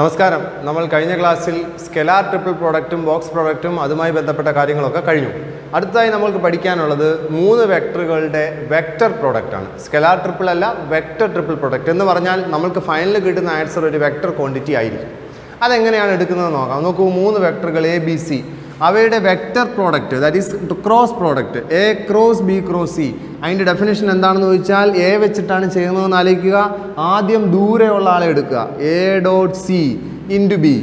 നമസ്കാരം. നമ്മൾ കഴിഞ്ഞ ക്ലാസ്സിൽ സ്കെലാർ ട്രിപ്പിൾ പ്രോഡക്റ്റും ബോക്സ് പ്രോഡക്റ്റും അതുമായി ബന്ധപ്പെട്ട കാര്യങ്ങളൊക്കെ കഴിഞ്ഞു. അടുത്തതായി നമ്മൾക്ക് പഠിക്കാനുള്ളത് 3 വെക്ടറുകളുടെ വെക്ടർ പ്രോഡക്റ്റാണ്. സ്കെലാർ ട്രിപ്പിൾ അല്ല, വെക്ടർ ട്രിപ്പിൾ പ്രോഡക്റ്റ് എന്ന് പറഞ്ഞാൽ നമ്മൾക്ക് ഫൈനൽ കിട്ടുന്ന ആൻസർ ഒരു വെക്ടർ ക്വാണ്ടിറ്റി ആയിരിക്കും. അതെങ്ങനെയാണ് എടുക്കുന്നത് നോക്കാം. നോക്കൂ, 3 വെക്ടറുകൾ എ ബി സി, അവയുടെ vector product, that is cross product A cross B cross C. അതിൻ്റെ ഡെഫിനേഷൻ എന്താണെന്ന് ചോദിച്ചാൽ എ വെച്ചിട്ടാണ് ചെയ്യുന്നതെന്ന് ആലോചിക്കുക. ആദ്യം ദൂരെയുള്ള ആളെ എടുക്കുക, A dot C into B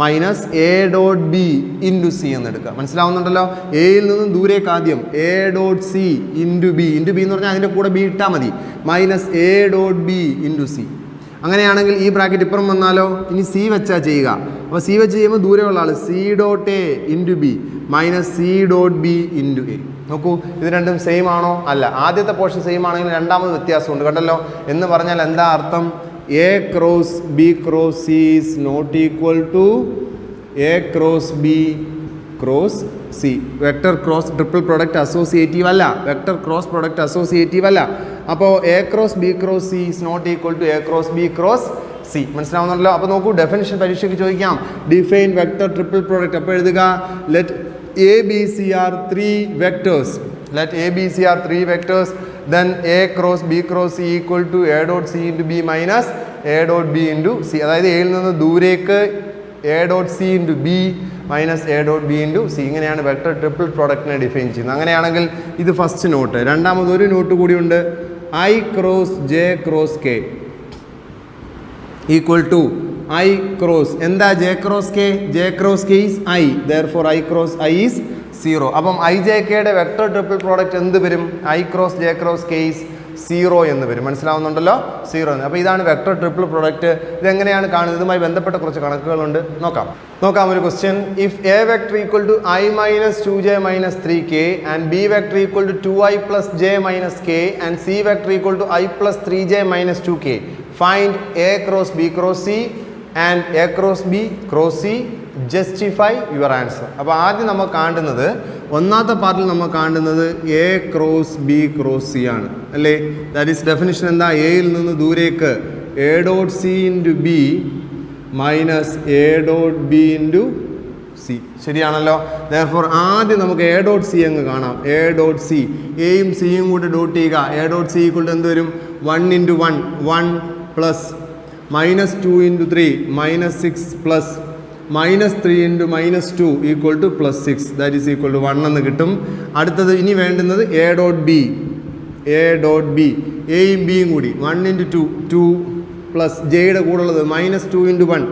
minus A dot B into C എന്നെടുക്കുക. മനസ്സിലാവുന്നുണ്ടല്ലോ? എയിൽ നിന്നും ദൂരേക്ക് ആദ്യം A dot C into B എന്ന് പറഞ്ഞാൽ അതിൻ്റെ കൂടെ ബി ഇട്ടാൽ മതി, minus A dot B into C. അങ്ങനെയാണെങ്കിൽ ഈ ബ്രാക്കറ്റ് ഇപ്പുറം വന്നാലോ, ഇനി സി വെച്ചാൽ ചെയ്യുക. അപ്പോൾ സി വെച്ച് ചെയ്യുമ്പോൾ ദൂരെയുള്ള ആൾ C dot A into B minus C dot B into A. നോക്കൂ, ഇത് രണ്ടും സെയിം ആണോ? അല്ല. ആദ്യത്തെ പോർഷൻ സെയിം ആണെങ്കിൽ രണ്ടാമത് വ്യത്യാസമുണ്ട്, കണ്ടല്ലോ. എന്ന് പറഞ്ഞാൽ എന്താ അർത്ഥം? A cross B cross C is not equal to A cross B cross C. Vector cross triple product associative അല്ല, വെക്ടർ ക്രോസ് പ്രൊഡക്റ്റ് അസോസിയേറ്റീവ് അല്ല. അപ്പോൾ A cross B cross C is not equal to A cross B cross C. മനസ്സിലാവുന്നുണ്ടല്ലോ? അപ്പോൾ നോക്കൂ, definition പരീക്ഷയ്ക്ക് ചോദിക്കാം. Define vector triple product. അപ്പോൾ എഴുതുക, let A B C are 3 vectors. Let A B C are 3 vectors, then a cross b cross c equal to a dot c into b minus a dot b into c. അതായത് എയിൽ നിന്ന് ദൂരേക്ക് a dot c into b minus A dot B into C. ഇങ്ങനെയാണ് vector triple പ്രോഡക്റ്റിനെ define ചെയ്യുന്നത്. അങ്ങനെയാണെങ്കിൽ ഇത് first note. രണ്ടാമത് ഒരു നോട്ട് കൂടിയുണ്ട്, I cross J cross K equal to I cross, എന്താ J cross K? J cross K is I, therefore I cross I is 0. അപ്പം ഐ ജെ കെയുടെ വെക്ടർ ട്രിപ്പിൾ പ്രോഡക്റ്റ് എന്ത് വരും? I cross J cross K is 0 എന്ന് വരും. മനസ്സിലാവുന്നുണ്ടല്ലോ? 0 എന്ന്. അപ്പോൾ ഇതാണ് വെക്ടർ ട്രിപ്പിൾ പ്രോഡക്റ്റ്. ഇതെങ്ങനെയാണ് കാണുന്നത്? ഇതുമായി ബന്ധപ്പെട്ട കുറച്ച് കണക്കുകളുണ്ട്, നോക്കാം ഒരു question. If A vector equal to I minus 2j minus 3k and B vector equal to 2i plus j minus k and C vector equal to i plus 3j minus 2k, find A cross B cross C and A cross B cross C, justify your answer. അപ്പോൾ ആദ്യം നമ്മൾ കാണുന്നത്, ഒന്നാമത്തെ പാർട്ടിൽ നമ്മൾ കാണുന്നത് A cross B cross C ആണ്, അല്ലേ? ദാറ്റ് ഈസ് ഡെഫിനിഷൻ എന്താ? എയിൽ നിന്ന് ദൂരേക്ക് A dot C into B minus A dot B into C. ശരിയാണല്ലോ? ദെയർഫോർ ആദ്യം നമുക്ക് എ ഡോട്ട് സി അങ്ങ് കാണാം. എ ഡോട്ട് സി, എയും സിയും കൂടി ഡോട്ട് ചെയ്യുക. A dot C equal to എന്ത് വരും? 1 into 1 plus minus 2 into 3 minus 6 plus minus 3 into minus 2 equal to plus 6, that is equal to 1 എന്ന് കിട്ടും. അടുത്തത് ഇനി വേണ്ടുന്നത് എ ഡോട്ട് ബി. എയും ബിയും കൂടി 1 ഇൻറ്റു 2 പ്ലസ് ജെയുടെ കൂടെ ഉള്ളത് minus 2 into 1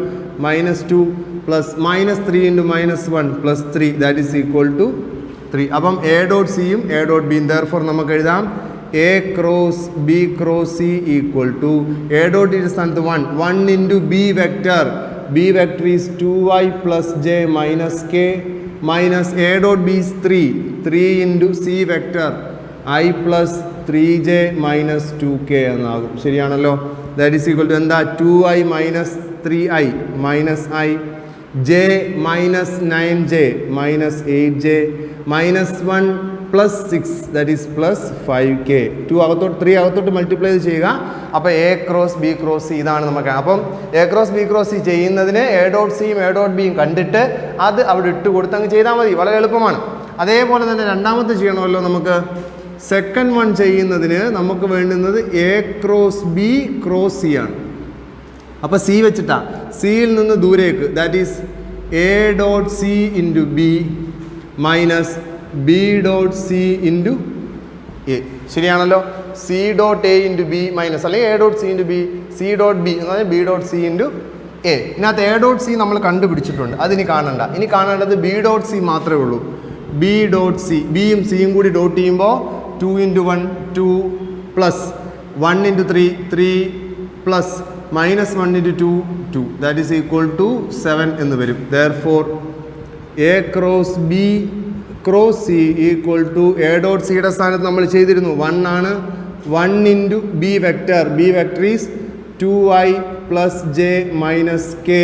minus 2 plus minus 3 into minus 1 plus 3, that is equal to 3. അപ്പം എ ഡോട്ട് സിയും എ ഡോട്ട് ബിയും, ദെയർഫോർ നമുക്ക് എഴുതാം A cross B cross C equal to A dot ഇൻ്റെ സ്ഥാനത്ത് 1 into B vector. B vector is 2i plus j minus k minus a dot b is 3 into c vector i plus 3j minus 2k എന്നാകും. ശരിയാണല്ലോ? That is equal to എന്താ? 2i minus 3i minus i, j minus 9j minus 8j minus 1 plus 6, that is plus 5k. 2 അകത്തോട്ട് 3 അകത്തോട്ട് multiply ചെയ്യുക. അപ്പോൾ A cross B cross C ഇതാണ് നമുക്ക്. അപ്പം A cross B cross C ചെയ്യുന്നതിന് A dot സിയും എ ഡോട്ട് ബിയും കണ്ടിട്ട് അത് അവിടെ ഇട്ട് കൊടുത്ത് അങ്ങ് ചെയ്താൽ മതി, വളരെ എളുപ്പമാണ്. അതേപോലെ തന്നെ രണ്ടാമത്തെ ചെയ്യണമല്ലോ നമുക്ക്. സെക്കൻഡ് വൺ ചെയ്യുന്നതിന് നമുക്ക് വേണ്ടുന്നത് A cross B cross C ആണ്. അപ്പോൾ സി വെച്ചിട്ടാ, സിയിൽ നിന്ന് ദൂരേക്ക്, that is A dot C into B minus B dot C into A. ശരിയാണല്ലോ? C dot A into B minus, അല്ലെങ്കിൽ A dot C into B, C dot B എന്ന് പറഞ്ഞാൽ B dot C into A. ഇതിനകത്ത് A dot C നമ്മൾ കണ്ടുപിടിച്ചിട്ടുണ്ട്, അതിനി കാണണ്ട. ഇനി കാണേണ്ടത് ബി ഡോട്ട് സി മാത്രമേ ഉള്ളൂ. ബി ഡോട്ട് സി, ബിയും സിയും കൂടി ഡോട്ട് ചെയ്യുമ്പോൾ 2 into 1 2 plus 1 into 3 plus minus 1 into 2 that is equal to 7 എന്ന് വരും. Therefore A cross B cross C equal to A dot സിയുടെ സ്ഥാനത്ത് നമ്മൾ ചെയ്തിരുന്നു 1 ആണ്. 1 into B vector, B vector is 2i plus J minus K.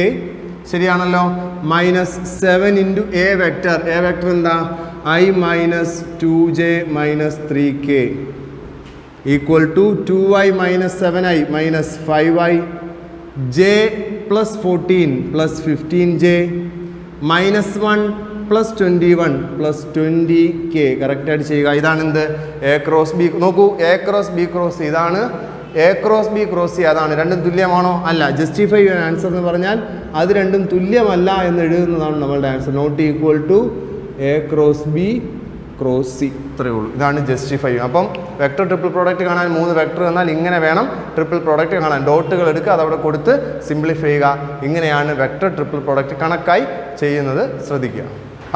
ശരിയാണല്ലോ? Minus 7 into A vector. A vector എന്താ? i minus 2j minus 3k equal to 2i minus 7i minus 5i, j plus 14 plus 15J minus 1 plus 21 plus 20K കറക്റ്റായിട്ട് ചെയ്യുക. ഇതാണ് എന്ത് A cross B. നോക്കൂ, A cross B cross ഇതാണ് A cross B cross C. അതാണ് രണ്ടും തുല്യമാണോ? അല്ല. ജസ്റ്റിഫൈ യുവർ ആൻസർ എന്ന് പറഞ്ഞാൽ അത് രണ്ടും തുല്യമല്ല എന്ന് എഴുതുന്നതാണ് നമ്മളുടെ answer. Not equal to A cross B cross C. ഇത്രയേ ഉള്ളൂ. ഇതാണ് ജസ്റ്റിഫൈ. അപ്പം വെക്ടർ ട്രിപ്പിൾ പ്രോഡക്റ്റ് കാണാൻ 3 വെക്ടർ എന്നാൽ ഇങ്ങനെ വേണം ട്രിപ്പിൾ പ്രോഡക്റ്റ് കാണാൻ. ഡോട്ടുകൾ എടുക്കുക, അതവിടെ കൊടുത്ത് സിംപ്ലിഫൈ ചെയ്യുക. ഇങ്ങനെയാണ് വെക്ടർ ട്രിപ്പിൾ പ്രോഡക്റ്റ് കണക്കായി ചെയ്യുന്നത്. ശ്രദ്ധിക്കുക.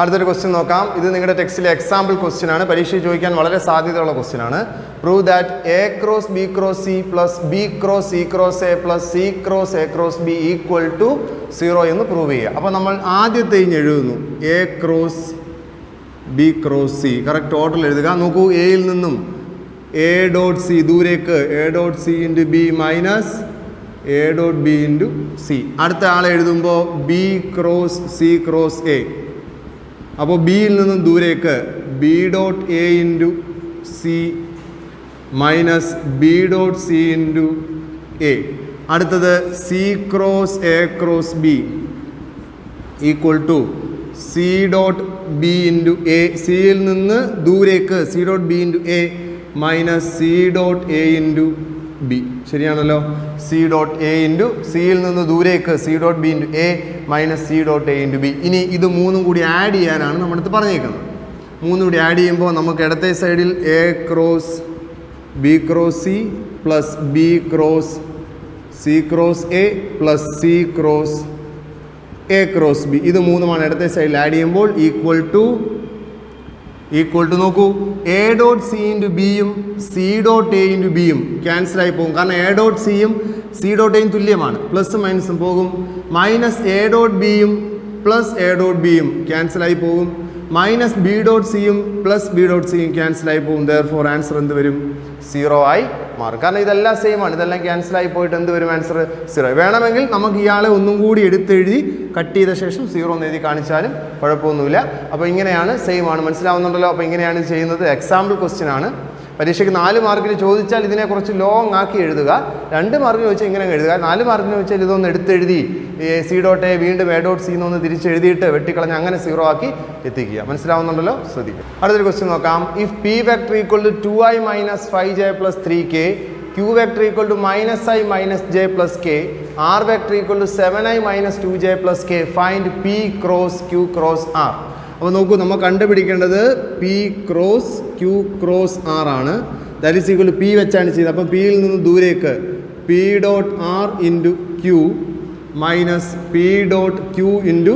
അടുത്തൊരു ക്വസ്റ്റ്യൻ നോക്കാം. ഇത് നിങ്ങളുടെ ടെക്സ്റ്റിലെ എക്സാമ്പിൾ ക്വസ്റ്റ്യൻ ആണ്. പരീക്ഷയിൽ ചോദിക്കാൻ വളരെ സാധ്യതയുള്ള ക്വസ്റ്റ്യൻ ആണ്. Prove that A cross B cross C plus B cross C cross A plus C cross A cross B equal to 0 എന്ന് പ്രൂവ് ചെയ്യുക. അപ്പോൾ നമ്മൾ ആദ്യത്തെ എഴുതുന്നു A cross B cross C. Correct ഓർഡറിൽ എഴുതുക. നോക്കൂ, എയിൽ നിന്നും എ ഡോട്ട് സി ദൂരേക്ക് A dot C into B minus A dot B into C. അടുത്ത ആളെ എഴുതുമ്പോൾ B cross C cross A. അപ്പോൾ ബിയിൽ നിന്നും ദൂരേക്ക് B dot A into C minus B dot C into A. അടുത്തത് C cross A cross B equal to C dot B into A. സിയിൽ നിന്ന് ദൂരേക്ക് C dot B into A minus C dot A into B. ശരിയാണല്ലോ. C dot A into സിയിൽ നിന്ന് ദൂരേക്ക് C dot B into A minus C dot A into B. ഇനി ഇത് മൂന്നും കൂടി ആഡ് ചെയ്യാനാണ് നമ്മളടുത്ത് പറഞ്ഞേക്കുന്നത്. മൂന്നും കൂടി ആഡ് ചെയ്യുമ്പോൾ നമുക്ക് ഇടത്തെ സൈഡിൽ A cross B cross C plus B cross C cross A plus C cross A cross B. ഇത് മൂന്നുമാണ് ഇടത്തെ സൈഡിൽ ആഡ് ചെയ്യുമ്പോൾ ഈക്വൽ ടു നോക്കൂ, എ ഡോട്ട് സി ഇൻറ്റു ബിയും സി ഡോട്ട് എ ഇൻറ്റു ബിയും ക്യാൻസലായി പോകും. കാരണം എ ഡോട്ട് സിയും സി ഡോട്ട് എയും തുല്യമാണ്. പ്ലസ് മൈനസും പോകും. മൈനസ് എ ഡോട്ട് ബിയും പ്ലസ് എ ഡോട്ട് ബിയും ക്യാൻസലായി പോകും. മൈനസ് ബി ഡോട്ട് സിയും പ്ലസ് ബി ഡോട്ട് സിയും ക്യാൻസലായി പോകും. ദെയർഫോർ ആൻസർ എന്ത് വരും? 0 ആയി മാറും. കാരണം ഇതെല്ലാം സെയിം ആണ്. ഇതെല്ലാം ക്യാൻസലായി പോയിട്ട് എന്ത് വരും? ആൻസർ 0. വേണമെങ്കിൽ നമുക്ക് ഇയാളെ ഒന്നും കൂടി എടുത്തെഴുതി കട്ട് ചെയ്ത ശേഷം 0 എന്ന് എഴുതി കാണിച്ചാലും കുഴപ്പമൊന്നുമില്ല. അപ്പോൾ ഇങ്ങനെയാണ്, സെയിം ആണ്. മനസ്സിലാവുന്നുണ്ടല്ലോ? അപ്പോൾ ഇങ്ങനെയാണ് ചെയ്യുന്നത്. എക്സാമ്പിൾ ക്വസ്റ്റ്യൻ ആണ്. പരീക്ഷയ്ക്ക് 4 മാർക്കിന് ചോദിച്ചാൽ ഇതിനെ കുറച്ച് ലോങ് ആക്കി എഴുതുക. 2 മാർക്കിന് ചോദിച്ചാൽ ഇങ്ങനെ എഴുതുക. 4 മാർക്കിന് ചോദിച്ചാൽ ഇതൊന്ന് എടുത്തെഴുതി സി ഡോട്ട് എ വീണ്ടും എ ഡോട്ട് സി എന്നൊന്ന് തിരിച്ചെഴുതിയിട്ട് വെട്ടിക്കളഞ്ഞ് അങ്ങനെ 0 ആക്കി എത്തിക്കുക. മനസ്സിലാവുന്നുണ്ടല്ലോ? ശ്രദ്ധിക്കുക. അടുത്തൊരു ക്വസ്റ്റ്യൻ നോക്കാം. If P vector equal to 2i minus 5j plus 3k, q vector equal to minus i minus j plus k, r vector equal to 7i minus 2j plus k, find p cross q cross r. അപ്പോൾ നോക്കൂ, നമ്മൾ കണ്ടുപിടിക്കേണ്ടത് P cross Q cross R ആണ്. That is equal to P വെച്ചാണ് ചെയ്യുന്നത്. അപ്പോൾ പിയിൽ നിന്ന് ദൂരേക്ക് P dot R into Q minus P dot Q into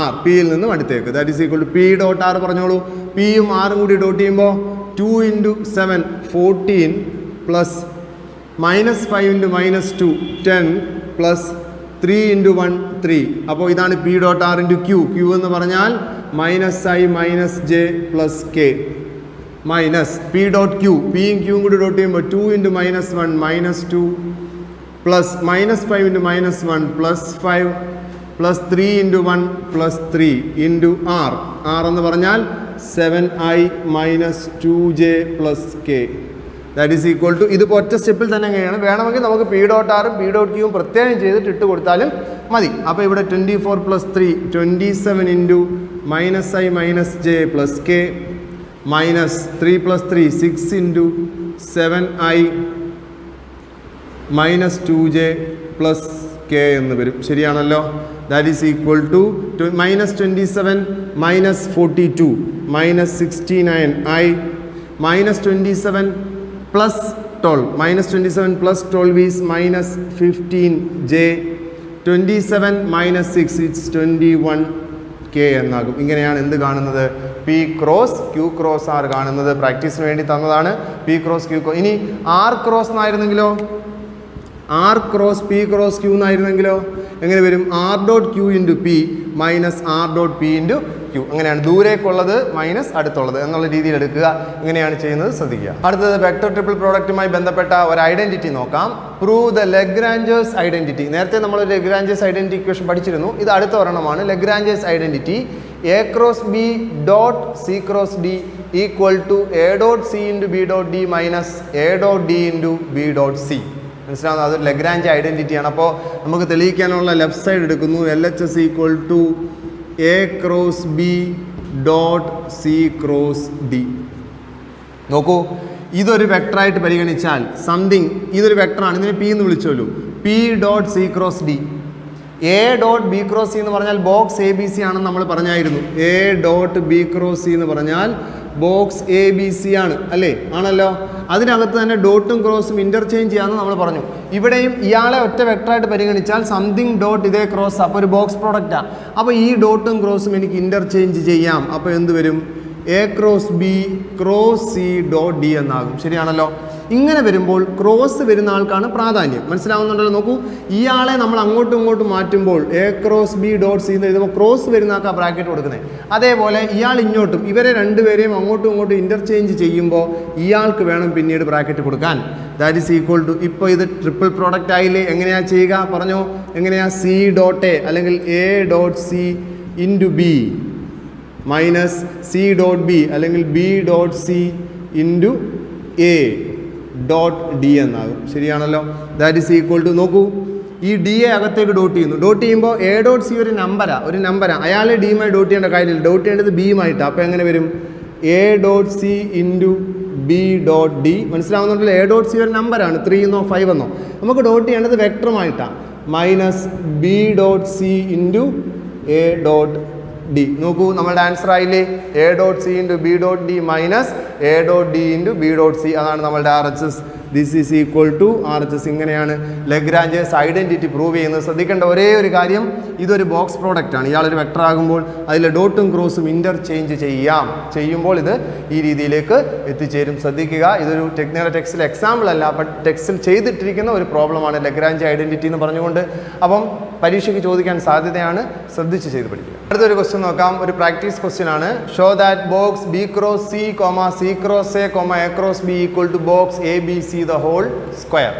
R. പിയിൽ നിന്നും അടുത്തേക്ക് that is equal to P dot R പറഞ്ഞോളൂ. പിയും ആറും കൂടി ഡോട്ട് ചെയ്യുമ്പോൾ 2 into 7 14 plus minus 5 into minus 2 10 plus 3 into 1 3. അപ്പോൾ ഇതാണ് P dot R into Q. Q എന്ന് പറഞ്ഞാൽ minus I minus J plus K minus P dot Q. പിയും ക്യൂവും കൂടി ഡോട്ട് ചെയ്യുമ്പോൾ 2 into minus 1 minus 2 plus minus 5 into minus 1 plus 5 plus 3 into 1 plus 3 into R. R എന്ന് പറഞ്ഞാൽ 7i minus 2j plus K. That is equal to, ഇതിപ്പോൾ ഒറ്റ സ്റ്റെപ്പിൽ തന്നെ എങ്ങനെയാണ്. വേണമെങ്കിൽ നമുക്ക് പി ഡോട്ട് ആറും പി ഡോട്ട് ക്യൂവും പ്രത്യേകം ചെയ്തിട്ട് ഇട്ട് കൊടുത്താലും മതി. അപ്പോൾ ഇവിടെ 24 plus 3 27 into minus I minus J plus K minus 3 plus 3 6 into 7i minus 2j plus K എന്ന് വരും. ശരിയാണല്ലോ? That is equal to minus 27 minus 42 minus 69i minus 27 plus 12 minus 27 plus 12 is minus 15j 27 minus 6 it's 21k എന്നാകും. ഇങ്ങനെയാണ് എന്ത് കാണുന്നത്? P cross Q cross R കാണുന്നത്. പ്രാക്ടീസിന് വേണ്ടി തന്നതാണ് പി ക്രോസ് ക്യൂ. ഇനി ആർ ക്രോസ് എന്നായിരുന്നെങ്കിലോ, R cross P cross Q എന്നായിരുന്നെങ്കിലോ എങ്ങനെ വരും? R dot Q into P minus R dot P into Q. അങ്ങനെയാണ് ദൂരേക്കുള്ളത് മൈനസ് അടുത്തുള്ളത് എന്നുള്ള രീതിയിൽ എടുക്കുക. ഇങ്ങനെയാണ് ചെയ്യുന്നത്. ശ്രദ്ധിക്കുക. അടുത്തത് വെക്ടർ ട്രിപ്പിൾ പ്രോഡക്റ്റുമായി ബന്ധപ്പെട്ട ഒരു ഐഡന്റിറ്റി നോക്കാം. Prove the Lagrange's identity. നേരത്തെ നമ്മൾ ലെഗ്രാഞ്ചേഴ്സ് ഐഡന്റിറ്റി ഇക്വേഷൻ പഠിച്ചിരുന്നു. ഇത് അടുത്ത ഒരെണ്ണമാണ്. Lagrange's identity A cross B dot C cross D equal to A dot C into B dot D minus A dot D into B dot C. മനസ്സിലാവുന്നത്? അതൊരു Lagrange ഐഡൻറ്റിറ്റിയാണ്. അപ്പോൾ നമുക്ക് തെളിയിക്കാനുള്ള ലെഫ്റ്റ് സൈഡ് എടുക്കുന്നു. LHS equal to A cross B dot C cross D. നോക്കൂ, ഇതൊരു വെക്ടറായിട്ട് പരിഗണിച്ചാൽ സംതിങ് ഇതൊരു വെക്ടറാണ്, ഇതിനെ P എന്ന് വിളിച്ചോളൂ. P dot C cross D. A dot B cross C എന്ന് പറഞ്ഞാൽ ബോക്സ് ABC ആണെന്ന് നമ്മൾ പറഞ്ഞായിരുന്നു. A dot B cross C എന്ന് പറഞ്ഞാൽ ബോക്സ് ABC ആണ്, അല്ലേ? ആണല്ലോ. അതിനകത്ത് തന്നെ ഡോട്ടും ക്രോസും ഇൻ്റർചേഞ്ച് ചെയ്യാമെന്ന് നമ്മൾ പറഞ്ഞു. ഇവിടെയും ഇയാളെ ഒറ്റ വെക്ടറായിട്ട് പരിഗണിച്ചാൽ സംതിങ് ഡോട്ട് ഇതേ ക്രോസ്, അപ്പോൾ ഒരു ബോക്സ് പ്രോഡക്റ്റാണ്. അപ്പോൾ ഈ ഡോട്ടും ക്രോസും എനിക്ക് ഇൻ്റർചേഞ്ച് ചെയ്യാം. അപ്പോൾ എന്ത് വരും? A cross B cross C dot D എന്നാകും. ശരിയാണല്ലോ. ഇങ്ങനെ വരുമ്പോൾ ക്രോസ് വരുന്ന ആൾക്കാണ് പ്രാധാന്യം. മനസ്സിലാവുന്നുണ്ടല്ലോ? നോക്കൂ, ഇയാളെ നമ്മൾ അങ്ങോട്ടും ഇങ്ങോട്ടും മാറ്റുമ്പോൾ A cross B dot C എന്ന് എഴുതുമ്പോൾ ക്രോസ് വരുന്ന ആൾക്കാണ് ബ്രാക്കറ്റ് കൊടുക്കുന്നത്. അതേപോലെ ഇയാൾ ഇങ്ങോട്ടും, ഇവരെ രണ്ടുപേരെയും അങ്ങോട്ടും ഇങ്ങോട്ടും ഇൻ്റർചേഞ്ച് ചെയ്യുമ്പോൾ ഇയാൾക്ക് വേണം പിന്നീട് ബ്രാക്കറ്റ് കൊടുക്കാൻ. ദാറ്റ് ഈസ് ഈക്വൽ ടു, ഇപ്പോൾ ഇത് ട്രിപ്പിൾ പ്രോഡക്റ്റ് ആയില്ലേ? എങ്ങനെയാണ് ചെയ്യുക പറഞ്ഞോ? എങ്ങനെയാണ്? C ഡോട്ട് A അല്ലെങ്കിൽ A dot C into B minus C dot B അല്ലെങ്കിൽ B dot C into A dot D എന്നാകും. ശരിയാണല്ലോ. ദാറ്റ് ഈസ് ഈക്വൽ ടു, നോക്കൂ, ഈ ഡി എ അകത്തേക്ക് ഡോട്ട് ചെയ്യുന്നു. ഡോട്ട് ചെയ്യുമ്പോൾ A ഡോട്ട് C ഒരു നമ്പറാണ്. അയാളെ ഡിയുമായി ഡോട്ട് ചെയ്യേണ്ട കാര്യമില്ല, ഡോട്ട് ചെയ്യേണ്ടത് ബിയുമായിട്ടാണ്. അപ്പോൾ എങ്ങനെ വരും? A dot C into B dot D. മനസ്സിലാവുന്നുണ്ടല്ലോ? A dot C ഒരു നമ്പറാണ്, 3 എന്നോ 5 എന്നോ. നമുക്ക് ഡോട്ട് ചെയ്യേണ്ടത് വെക്ടറുമായിട്ടാണ്. Minus B dot C into A dot D. നോക്കൂ, നമ്മളുടെ ആൻസർ ആയില്ലേ? A dot C into B dot D minus A dot D into B dot C. അതാണ് നമ്മളുടെ RHS. This is equal to RHS. ഇങ്ങനെയാണ് Lagrange's identity prove ചെയ്യുന്നത്. ശ്രദ്ധിക്കേണ്ട ഒരേ ഒരു കാര്യം, ഇതൊരു ബോക്സ് പ്രോഡക്റ്റ് ആണ്. ഇയാളൊരു വെക്ടർ ആകുമ്പോൾ അതിൽ ഡോട്ടും ക്രോസും ഇൻ്റർചേഞ്ച് ചെയ്യുമ്പോൾ ഇത് ഈ രീതിയിലേക്ക് എത്തിച്ചേരും. ശ്രദ്ധിക്കുക, ഇതൊരു ടെക്സ്റ്റിൽ എക്സാമ്പിൾ അല്ല, ബട്ട് ടെക്സ്റ്റിൽ ചെയ്തിട്ടിരിക്കുന്ന ഒരു പ്രോബ്ലമാണ് ലഗ്രാഞ്ച് ഐഡൻറ്റിറ്റി എന്ന് പറഞ്ഞുകൊണ്ട്. അപ്പം പരീക്ഷയ്ക്ക് ചോദിക്കാൻ സാധ്യതയാണ്, ശ്രദ്ധിച്ച് ചെയ്ത് പഠിക്കുക. അടുത്തൊരു ക്വസ്റ്റ്യൻ നോക്കാം. ഒരു പ്രാക്ടീസ് ക്വസ്റ്റ്യൻ ആണ്. Show that box B cross C, C cross A, A cross B equal to box ABC the whole square.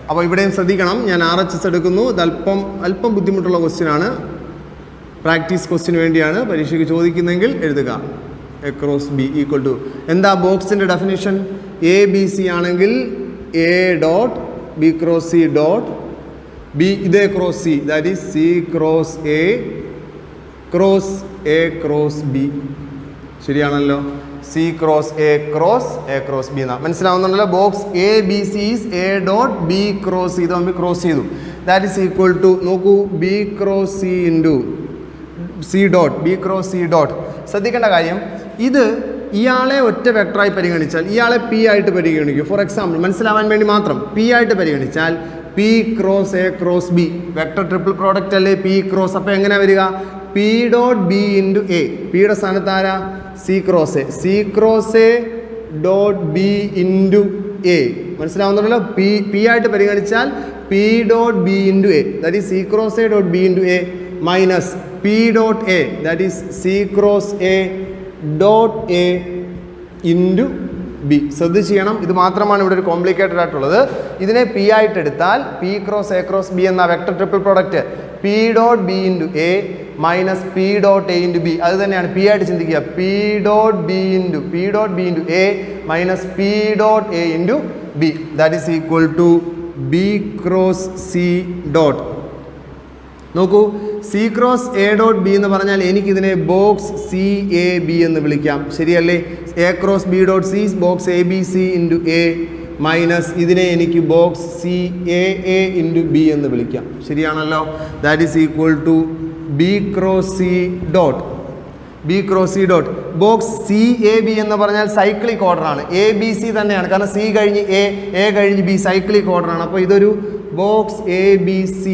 അപ്പോൾ ഇവിടെയും ശ്രദ്ധിക്കണം, ഞാൻ RHS എടുക്കുന്നു. ഇത് അല്പം ബുദ്ധിമുട്ടുള്ള ക്വസ്റ്റ്യൻ ആണ്, പ്രാക്ടീസ് ക്വസ്റ്റ്യന് വേണ്ടിയാണ്. പരീക്ഷയ്ക്ക് ചോദിക്കുന്നെങ്കിൽ എഴുതുക. A cross B equal to, എന്താ ബോക്സിൻ്റെ ഡെഫിനിഷൻ? ABC ആണെങ്കിൽ A dot B cross C dot B ഇതേ cross C, that is C cross A cross A cross B. ശരിയാണല്ലോ? C cross A cross B എന്നാണ്. മനസ്സിലാവുന്നുണ്ടല്ലോ? Box ABC is A dot B cross ഇത് നമ്മൾ cross ചെയ്തു. That is equal to, നോക്കൂ, B cross C into C dot B cross C dot. ശ്രദ്ധിക്കേണ്ട കാര്യം, ഇത് ഇയാളെ ഒറ്റ വെക്ടറായി പരിഗണിച്ചാൽ ഇയാളെ P ആയിട്ട് പരിഗണിക്കും. ഫോർ എക്സാമ്പിൾ മനസ്സിലാവാൻ വേണ്ടി മാത്രം P ആയിട്ട് പരിഗണിച്ചാൽ P cross A cross B vector triple product അല്ലേ P ക്രോസ്. അപ്പോൾ എങ്ങനെ വരിക? P dot B into A. പിയുടെ സ്ഥാനത്ത് ആരാ? C cross A dot B into A. മനസ്സിലാവുന്നുണ്ടല്ലോ? P ആയിട്ട് പരിഗണിച്ചാൽ P dot B into A, that is C cross A dot B into A minus P dot A, that is C cross A dot A into B. ശ്രദ്ധിച്ച് ചെയ്യണം, ഇത് മാത്രമാണ് ഇവിടെ ഒരു complicated ആയിട്ടുള്ളത്. ഇതിനെ P ആയിട്ട് എടുത്താൽ P cross A cross B എന്ന vector triple product P dot B into A minus P dot A into B. അത് തന്നെയാണ് P ആയിട്ട് ചിന്തിക്കുക. P dot B into A minus P dot A into B. That is equal to B cross C dot. നോക്കൂ, C cross A dot B എന്ന് പറഞ്ഞാൽ എനിക്കിതിനെ box CAB എന്ന് വിളിക്കാം. ശരിയല്ലേ? A cross B dot C box ABC into A minus ഇതിനെ എനിക്ക് box CAA into B എന്ന് വിളിക്കാം. ശരിയാണല്ലോ? That is equal to B cross C dot box CAB എന്ന് പറഞ്ഞാൽ സൈക്ലിക് ഓർഡറാണ്. ABC തന്നെയാണ്, കാരണം C കഴിഞ്ഞ് A കഴിഞ്ഞ് B സൈക്ലിക് ഓർഡറാണ്. അപ്പോൾ ഇതൊരു box ABC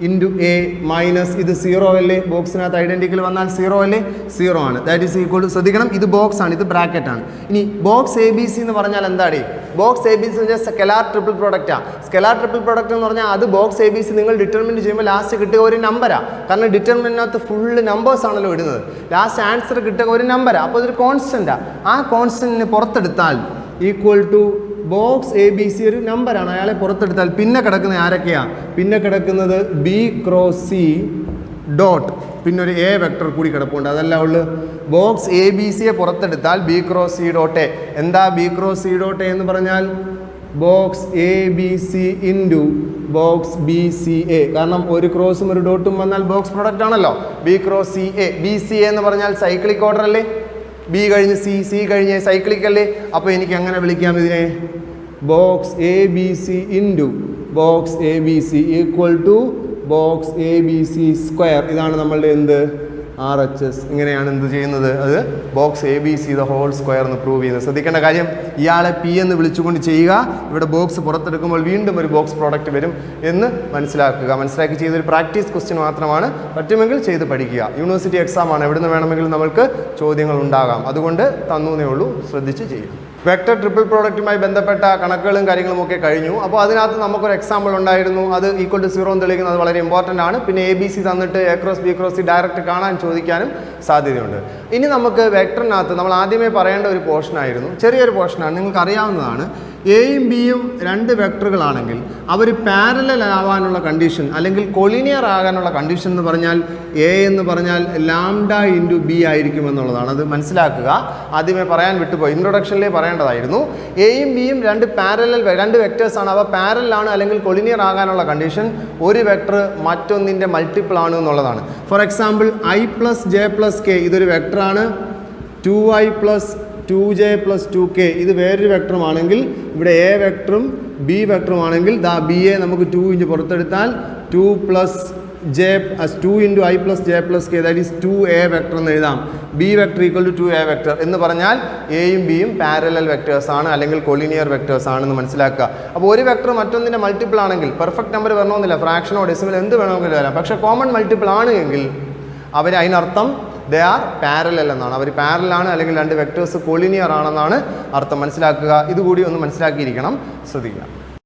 into A minus ഇത് 0 അല്ലേ? ബോക്സിനകത്ത് ഐഡൻറ്റിക്കൽ വന്നാൽ 0 അല്ലേ? 0 ആണ്. ദാറ്റ് ഈസ് ഈക്വൽ ടു, ശ്രദ്ധിക്കണം, ഇത് ബോക്സ് ആണ്, ഇത് ബ്രാക്കറ്റ് ആണ്. ഇനി ബോക്സ് ABC എന്ന് പറഞ്ഞാൽ എന്താണ്? ബോക്സ് ABC എന്ന് പറഞ്ഞാൽ സ്കെലാർ ട്രിപ്പിൾ പ്രോഡക്റ്റാണ്. സ്കെലാർ ട്രിപ്പിൾ പ്രോഡക്റ്റ് എന്ന് പറഞ്ഞാൽ അത് ബോക്സ് ABC നിങ്ങൾ ഡിറ്റർമിൻറ്റ് ചെയ്യുമ്പോൾ ലാസ്റ്റ് കിട്ടുക ഒരു നമ്പറാണ്. കാരണം ഡിറ്റർമിനകത്ത് ഫുള്ള് നമ്പേഴ്സ് ആണല്ലോ ഇടുന്നത്. ലാസ്റ്റ് ആൻസർ കിട്ടുക ഒരു നമ്പറാണ്. അപ്പോൾ ഇതൊരു കോൺസ്റ്റൻറ്റാണ്. ആ കോൺസ്റ്റൻറ്റിനെ പുറത്തെടുത്താൽ ഈക്വൽ ടു ബോക്സ് ABC ഒരു നമ്പറാണ്, അയാളെ പുറത്തെടുത്താൽ പിന്നെ കിടക്കുന്നത് ആരൊക്കെയാണ്? പിന്നെ കിടക്കുന്നത് B ക്രോസ് C ഡോട്ട് പിന്നെ ഒരു A വെക്ടർ കൂടി കിടപ്പുണ്ട്, അതല്ല ഉള്ളു. ബോക്സ് ABCയെ പുറത്തെടുത്താൽ B cross C dot A. എന്താ B cross C dot A എന്ന് പറഞ്ഞാൽ? Box A B C into box B C A. കാരണം ഒരു ക്രോസും ഒരു ഡോട്ടും വന്നാൽ ബോക്സ് പ്രൊഡക്റ്റ് ആണല്ലോ. B cross C A. B C A എന്ന് പറഞ്ഞാൽ സൈക്ലിക് ഓർഡർ അല്ലേ? ബി കഴിഞ്ഞ് സി, സി കഴിഞ്ഞ് സൈക്ലിക് അല്ലേ? അപ്പോൾ എനിക്ക് അങ്ങനെ വിളിക്കാം ഇതിനെ, box A B C into box A B C equal to box A B C square. ഇതാണ് നമ്മളുടെ എന്ത്, RHS. ഇങ്ങനെയാണ് എന്ത് ചെയ്യുന്നത്, അത് box A B C the whole square എന്ന് പ്രൂവ് ചെയ്യുന്നത്. ശ്രദ്ധിക്കേണ്ട കാര്യം, ഇയാളെ പി എന്ന് വിളിച്ചുകൊണ്ട് ചെയ്യുക, ഇവിടെ ബോക്സ് പുറത്തെടുക്കുമ്പോൾ വീണ്ടും ഒരു ബോക്സ് പ്രോഡക്റ്റ് വരും എന്ന് മനസ്സിലാക്കുക. മനസ്സിലാക്കി ചെയ്തൊരു പ്രാക്ടീസ് ക്വസ്റ്റ്യൻ മാത്രമാണ്, പറ്റുമെങ്കിൽ ചെയ്ത് പഠിക്കുക. യൂണിവേഴ്സിറ്റി എക്സാം ആണ്, എവിടെ നിന്ന് വേണമെങ്കിലും നമുക്ക് ചോദ്യങ്ങൾ ഉണ്ടാകാം. അതുകൊണ്ട് തന്നേ ഉള്ളൂ, ശ്രദ്ധിച്ച് ചെയ്യും. വെക്ടർ ട്രിപ്പിൾ പ്രോഡക്റ്റുമായി ബന്ധപ്പെട്ട കണക്കുകളും കാര്യങ്ങളും ഒക്കെ കഴിഞ്ഞു. അപ്പോൾ അതിനകത്ത് നമുക്കൊരു എക്സാമ്പിൾ ഉണ്ടായിരുന്നു, അത് ഈക്വൽ ടു 0 എന്ന് തെളിയിക്കുന്നത് വളരെ ഇമ്പോർട്ടൻ്റ് ആണ്. പിന്നെ എ ബി സി തന്നിട്ട് A cross B cross C direct കാണാൻ ചോദിക്കാനും സാധ്യതയുണ്ട്. ഇനി നമുക്ക് വെക്ടറിനകത്ത് നമ്മൾ ആദ്യമേ പറയേണ്ട ഒരു പോർഷനായിരുന്നു, ചെറിയൊരു പോർഷനാണ്, നിങ്ങൾക്ക് അറിയാവുന്നതാണ്. എയും ബിയും രണ്ട് വെക്ടറുകളാണെങ്കിൽ അവർ പാരലൽ ആവാനുള്ള കണ്ടീഷൻ അല്ലെങ്കിൽ കൊളിനിയർ ആകാനുള്ള കണ്ടീഷൻ എന്ന് പറഞ്ഞാൽ എ എന്ന് പറഞ്ഞാൽ ലാംഡ ഇൻറ്റു ബി ആയിരിക്കും എന്നുള്ളതാണ്. അത് മനസ്സിലാക്കുക, ആദ്യമേ പറയാൻ വിട്ടുപോയി, ഇൻട്രൊഡക്ഷനിലേ പറയേണ്ടതായിരുന്നു. എയും ബിയും രണ്ട് വെക്ടേഴ്സാണ്, അവ പാരലാണ് അല്ലെങ്കിൽ കൊളിനിയർ ആകാനുള്ള കണ്ടീഷൻ ഒരു വെക്ടർ മറ്റൊന്നിൻ്റെ മൾട്ടിപ്പിൾ ആണ് എന്നുള്ളതാണ്. For example I plus J plus K ഇതൊരു വെക്ടറാണ്. 2i plus 2j plus 2k ഇത് വേറൊരു വെക്ടറുമാണെങ്കിൽ, ഇവിടെ എ വെക്ടറും ബി വെക്ടറുമാണെങ്കിൽ ദാ ബി എ നമുക്ക് 2 ഇഞ്ച് പുറത്തെടുത്താൽ 2 plus J 2 into I plus J plus K that is 2a vector എന്ന് എഴുതാം. B vector equal to 2a vector എന്ന് പറഞ്ഞാൽ എയും ബിയും പാരലൽ വെക്ടേഴ്സ് ആണ് അല്ലെങ്കിൽ കൊളിനിയർ വെക്ടേഴ്സ് ആണെന്ന് മനസ്സിലാക്കുക. അപ്പോൾ ഒരു വെക്ടർ മറ്റൊന്നിൻ്റെ മൾട്ടിപ്പിൾ ആണെങ്കിൽ, പെർഫെക്റ്റ് നമ്പർ വരണമെന്നില്ല, ഫ്രാക്ഷനോ ഡെസിമൽ എന്ത് വേണമെങ്കിലും വരാം, പക്ഷേ കോമൺ മൾട്ടിപ്പിൾ ആണ് എങ്കിൽ അവർ അതിനർത്ഥം ദേ ആർ പാരലൽ എന്നാണ്. അവർ പാരലാണ് അല്ലെങ്കിൽ രണ്ട് വെക്ടേഴ്സ് കൊളിനിയർ ആണെന്നാണ് അർത്ഥം. മനസ്സിലാക്കുക, ഇതുകൂടി ഒന്ന് മനസ്സിലാക്കിയിരിക്കണം, ശ്രദ്ധിക്കുക.